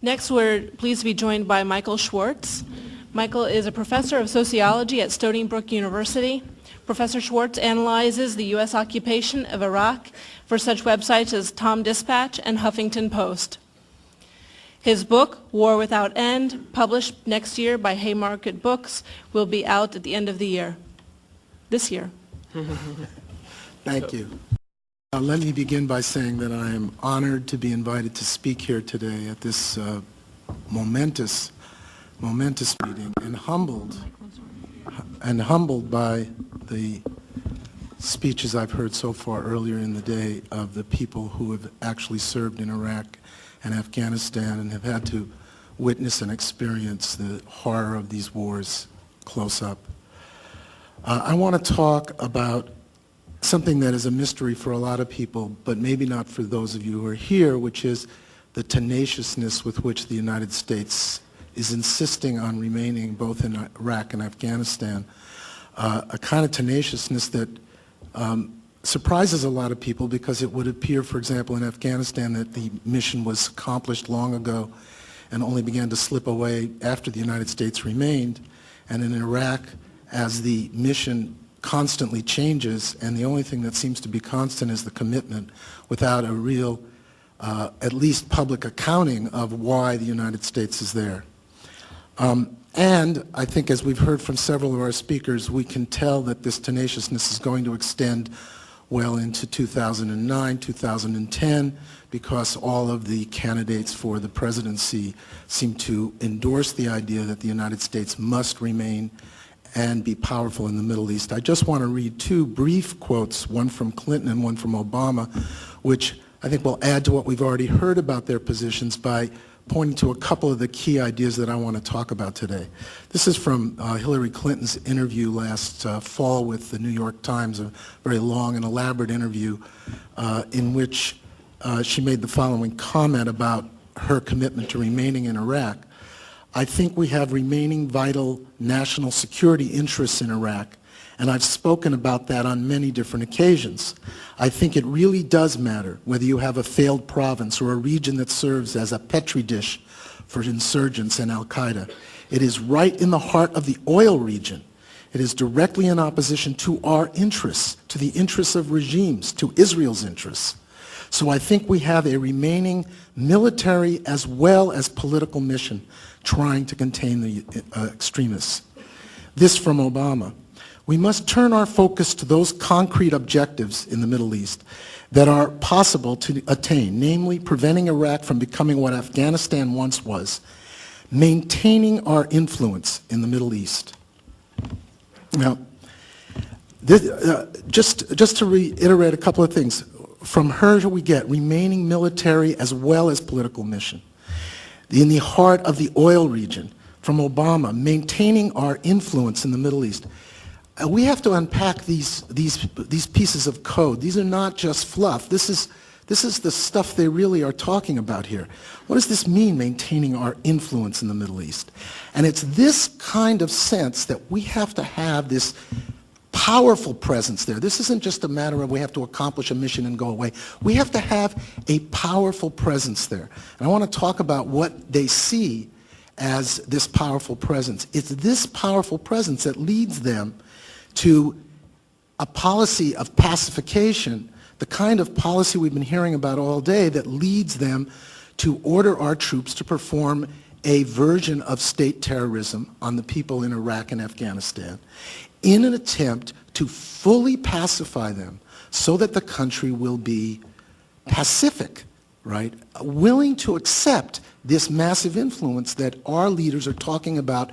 Next, we're pleased to be joined by Michael Schwartz. Michael is a professor of sociology at Stony Brook University. Professor Schwartz analyzes the U.S. occupation of Iraq for such websites as Tom Dispatch and Huffington Post. His book, War Without End, published next year by Haymarket Books, will be out at the end of the year, this year. Thank you. Let me begin by saying that I am honored to be invited to speak here today at this momentous meeting, and humbled by the speeches I've heard so far earlier in the day of the people who have actually served in Iraq and Afghanistan and have had to witness and experience the horror of these wars close up. I want to talk about something that is a mystery for a lot of people, but maybe not for those of you who are here, which is the tenaciousness with which the United States is insisting on remaining both in Iraq and Afghanistan, a kind of tenaciousness that surprises a lot of people, because it would appear, for example, in Afghanistan that the mission was accomplished long ago and only began to slip away after the United States remained. And in Iraq, as the mission constantly changes, and the only thing that seems to be constant is the commitment, without a real, at least public accounting of why the United States is there. And I think, as we've heard from several of our speakers, we can tell that this tenaciousness is going to extend well into 2009, 2010, because all of the candidates for the presidency seem to endorse the idea that the United States must remain and be powerful in the Middle East. I just want to read two brief quotes, one from Clinton and one from Obama, which I think will add to what we've already heard about their positions by pointing to a couple of the key ideas that I want to talk about today. This is from Hillary Clinton's interview last fall with the New York Times, a very long and elaborate interview in which she made the following comment about her commitment to remaining in Iraq. I think we have remaining vital national security interests in Iraq, and I've spoken about that on many different occasions. I think it really does matter whether you have a failed province or a region that serves as a petri dish for insurgents and al-Qaeda. It is right in the heart of the oil region. It is directly in opposition to our interests, to the interests of regimes, to Israel's interests. So I think we have a remaining military as well as political mission trying to contain the extremists. This from Obama. We must turn our focus to those concrete objectives in the Middle East that are possible to attain, namely preventing Iraq from becoming what Afghanistan once was, maintaining our influence in the Middle East. Now, just to reiterate a couple of things, from her we get remaining military as well as political mission. In the heart of the oil region, from Obama, maintaining our influence in the Middle East. We have to unpack these pieces of code. These are not just fluff. This is the stuff they really are talking about here. What does this mean, maintaining our influence in the Middle East? And it's this kind of sense that we have to have this powerful presence there. This isn't just a matter of we have to accomplish a mission and go away. We have to have a powerful presence there. And I want to talk about what they see as this powerful presence. It's this powerful presence that leads them to a policy of pacification, the kind of policy we've been hearing about all day that leads them to order our troops to perform a version of state terrorism on the people in Iraq and Afghanistan in an attempt to fully pacify them so that the country will be pacific, right? Willing to accept this massive influence that our leaders are talking about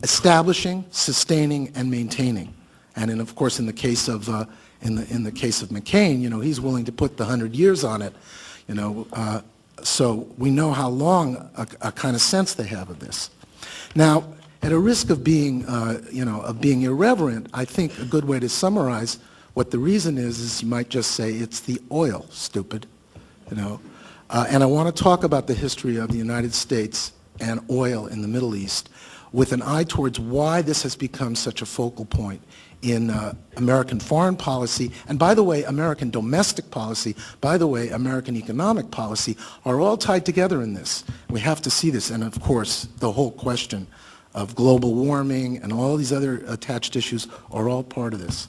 establishing, sustaining, and maintaining. And then, of course, in the case of McCain, you know, he's willing to put the 100 years on it, you know, so we know how long a kind of sense they have of this. Now, at a risk of being, being irreverent, I think a good way to summarize what the reason is you might just say it's the oil, stupid, you know. And I want to talk about the history of the United States and oil in the Middle East. with an eye towards why this has become such a focal point in American foreign policy, and by the way, American domestic policy, by the way, American economic policy, are all tied together in this. We have to see this, and of course, the whole question of global warming and all these other attached issues are all part of this.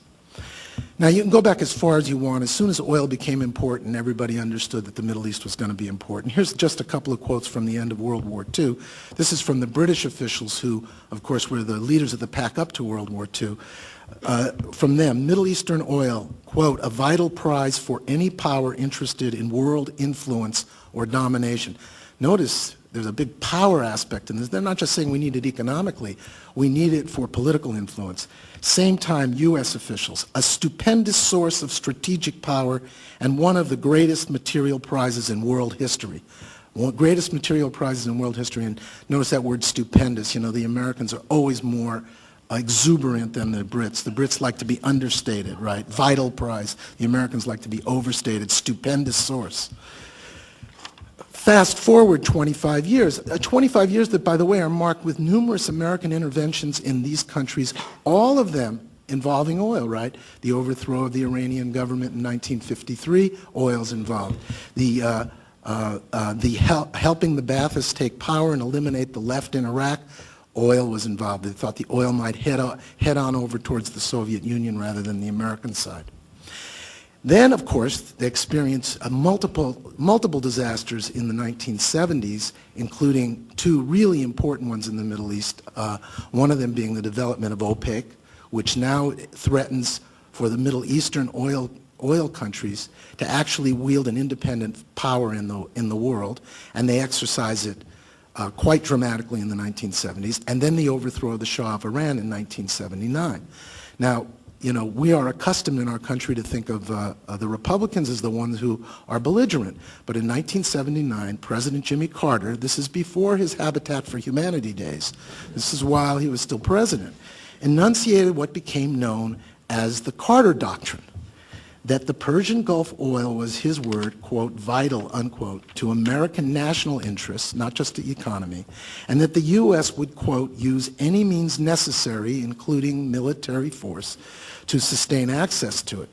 Now, you can go back as far as you want. As soon as oil became important, everybody understood that the Middle East was going to be important. Here's just a couple of quotes from the end of World War II. This is from the British officials who, of course, were the leaders of the pack up to World War II. From them, Middle Eastern oil, quote, a vital prize for any power interested in world influence or domination. Notice there's a big power aspect in this. They're not just saying we need it economically. We need it for political influence. Same time, U.S. officials, a stupendous source of strategic power and one of the greatest material prizes in world history. Greatest material prizes in world history, and notice that word stupendous. You know, the Americans are always more exuberant than the Brits. The Brits like to be understated, right? Vital prize. The Americans like to be overstated. Stupendous source. Fast forward 25 years, 25 years that, by the way, are marked with numerous American interventions in these countries, all of them involving oil, right? The overthrow of the Iranian government in 1953, oil's involved. The helping the Baathists take power and eliminate the left in Iraq, oil was involved. They thought the oil might head on over towards the Soviet Union rather than the American side. Then, of course, they experienced multiple disasters in the 1970s, including two really important ones in the Middle East, one of them being the development of OPEC, which now threatens for the Middle Eastern oil countries to actually wield an independent power in the world, and they exercise it quite dramatically in the 1970s, and then the overthrow of the Shah of Iran in 1979. Now, you know, we are accustomed in our country to think of the Republicans as the ones who are belligerent. But in 1979, President Jimmy Carter, this is before his Habitat for Humanity days, this is while he was still president, enunciated what became known as the Carter Doctrine, that the Persian Gulf oil was, his word, quote, vital, unquote, to American national interests, not just the economy, and that the U.S. would, quote, use any means necessary, including military force, to sustain access to it.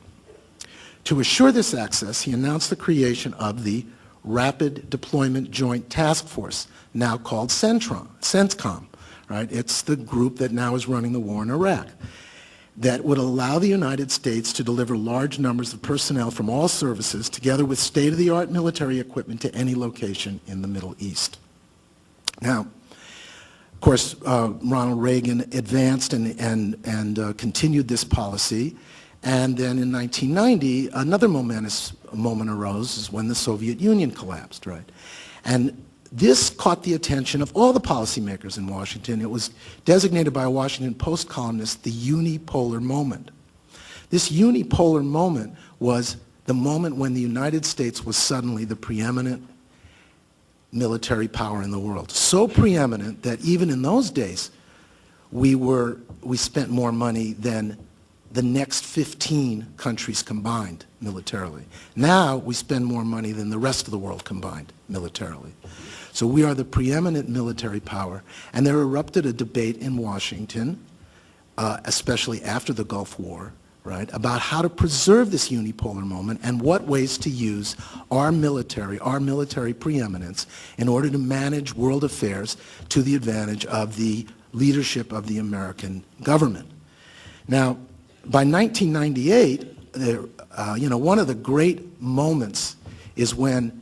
To assure this access, he announced the creation of the Rapid Deployment Joint Task Force, now called CENTCOM, right? It's the group that now is running the war in Iraq, that would allow the United States to deliver large numbers of personnel from all services, together with state-of-the-art military equipment, to any location in the Middle East. Now, of course, Ronald Reagan advanced and continued this policy, and then in 1990, another momentous moment arose, is when the Soviet Union collapsed, right? And this caught the attention of all the policymakers in Washington. It was designated by a Washington Post columnist the unipolar moment. This unipolar moment was the moment when the United States was suddenly the preeminent military power in the world. So preeminent that even in those days, we spent more money than the next 15 countries combined militarily. Now we spend more money than the rest of the world combined militarily. So we are the preeminent military power, and there erupted a debate in Washington, especially after the Gulf War, right, about how to preserve this unipolar moment and what ways to use our military preeminence in order to manage world affairs to the advantage of the leadership of the American government. Now, by 1998, you know, one of the great moments is when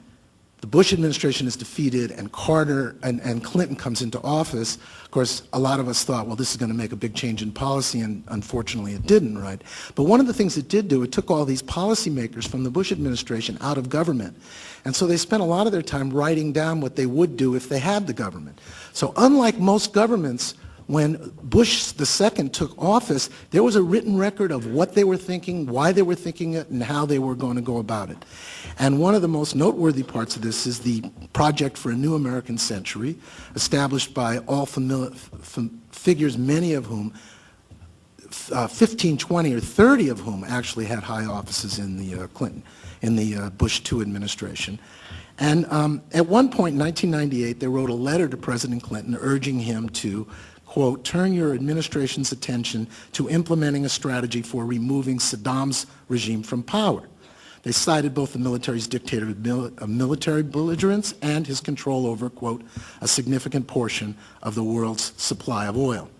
the Bush administration is defeated and Carter and Clinton comes into office. Of course, a lot of us thought, well, this is going to make a big change in policy, and unfortunately it didn't, right? But one of the things it did do, it took all these policymakers from the Bush administration out of government. And so they spent a lot of their time writing down what they would do if they had the government. So unlike most governments, when Bush II took office, there was a written record of what they were thinking, why they were thinking it, and how they were going to go about it. And one of the most noteworthy parts of this is the Project for a New American Century, established by all figures, many of whom, 15, 20, or 30 of whom actually had high offices in the Bush II administration. And at one point in 1998, they wrote a letter to President Clinton urging him to, quote, turn your administration's attention to implementing a strategy for removing Saddam's regime from power. They cited both the military's dictator of military belligerence and his control over, quote, a significant portion of the world's supply of oil.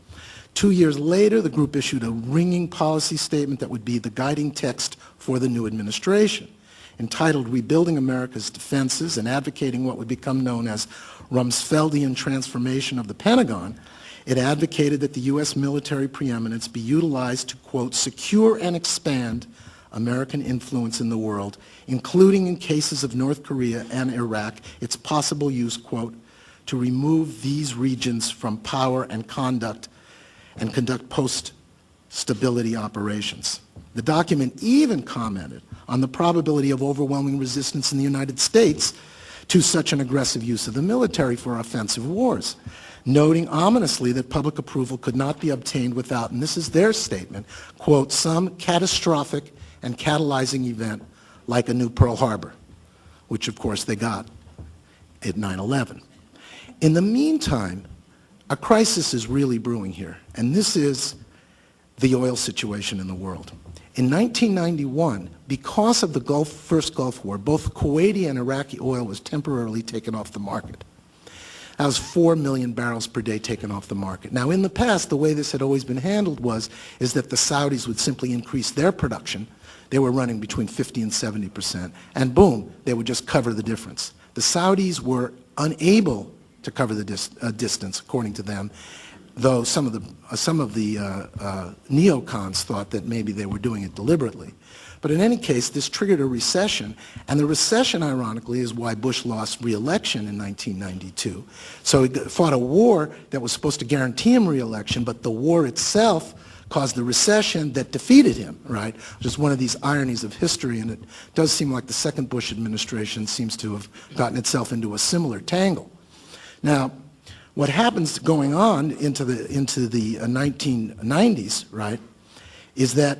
2 years later, the group issued a ringing policy statement that would be the guiding text for the new administration. Entitled Rebuilding America's Defenses and advocating what would become known as Rumsfeldian transformation of the Pentagon, it advocated that the U.S. military preeminence be utilized to, quote, secure and expand American influence in the world, including in cases of North Korea and Iraq, its possible use, quote, to remove these regions from power and conduct post-stability operations. The document even commented on the probability of overwhelming resistance in the United States to such an aggressive use of the military for offensive wars, noting ominously that public approval could not be obtained without, and this is their statement, quote, some catastrophic and catalyzing event like a new Pearl Harbor, which of course they got at 9/11. In the meantime, a crisis is really brewing here, and this is the oil situation in the world. In 1991, because of the first Gulf War, both Kuwaiti and Iraqi oil was temporarily taken off the market. That was 4 million barrels per day taken off the market. Now, in the past, the way this had always been handled is that the Saudis would simply increase their production. They were running between 50 and 70%, and boom, they would just cover the difference. The Saudis were unable to cover the distance, according to them, though some of the neocons thought that maybe they were doing it deliberately. But in any case, this triggered a recession, and the recession, ironically, is why Bush lost re-election in 1992. So he fought a war that was supposed to guarantee him re-election, but the war itself caused the recession that defeated him, right? Just one of these ironies of history, and it does seem like the second Bush administration seems to have gotten itself into a similar tangle. Now, what happens going on into the 1990s, right, is that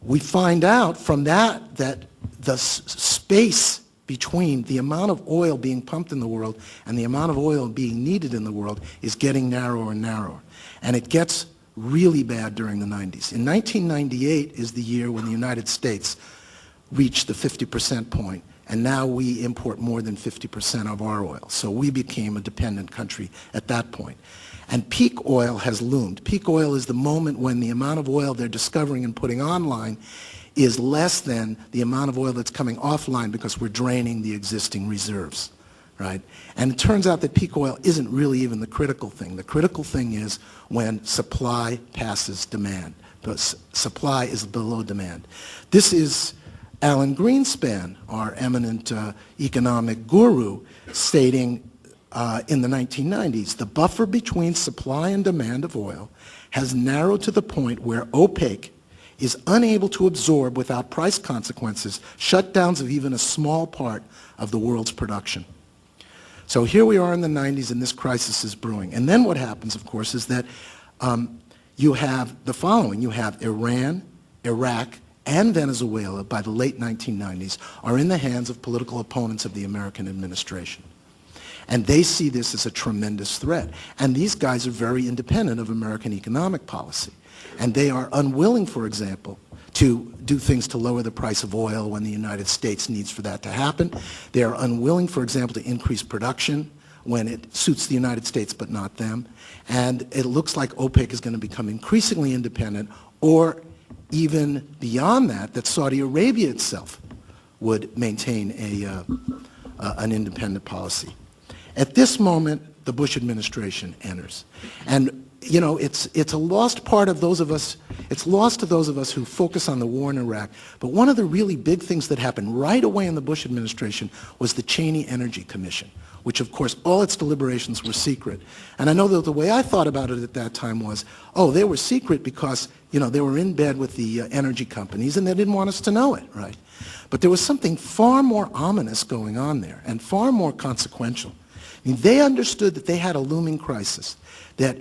we find out from that the space between the amount of oil being pumped in the world and the amount of oil being needed in the world is getting narrower and narrower. And it gets really bad during the 90s. In 1998 is the year when the United States reached the 50% point, and now we import more than 50% of our oil. So we became a dependent country at that point. And peak oil has loomed. Peak oil is the moment when the amount of oil they're discovering and putting online is less than the amount of oil that's coming offline because we're draining the existing reserves, right? And it turns out that peak oil isn't really even the critical thing. The critical thing is when supply passes demand. But supply is below demand. This is Alan Greenspan, our eminent economic guru, stating in the 1990s, the buffer between supply and demand of oil has narrowed to the point where OPEC is unable to absorb without price consequences shutdowns of even a small part of the world's production. So here we are in the 90s and this crisis is brewing. And then what happens, of course, is that you have the following. You have Iran, Iraq, and Venezuela by the late 1990s are in the hands of political opponents of the American administration. And they see this as a tremendous threat. And these guys are very independent of American economic policy. And they are unwilling, for example, to do things to lower the price of oil when the United States needs for that to happen. They are unwilling, for example, to increase production when it suits the United States but not them. And it looks like OPEC is going to become increasingly independent, or even beyond that Saudi Arabia itself would maintain an independent policy. At this moment, the Bush administration enters. And, you know, it's a lost part of those of us, it's lost to those of us who focus on the war in Iraq. But one of the really big things that happened right away in the Bush administration was the Cheney Energy Commission, which, of course, all its deliberations were secret. And I know that the way I thought about it at that time was, oh, they were secret because, you know, they were in bed with the energy companies and they didn't want us to know it, right? But there was something far more ominous going on there and far more consequential. I mean, they understood that they had a looming crisis, that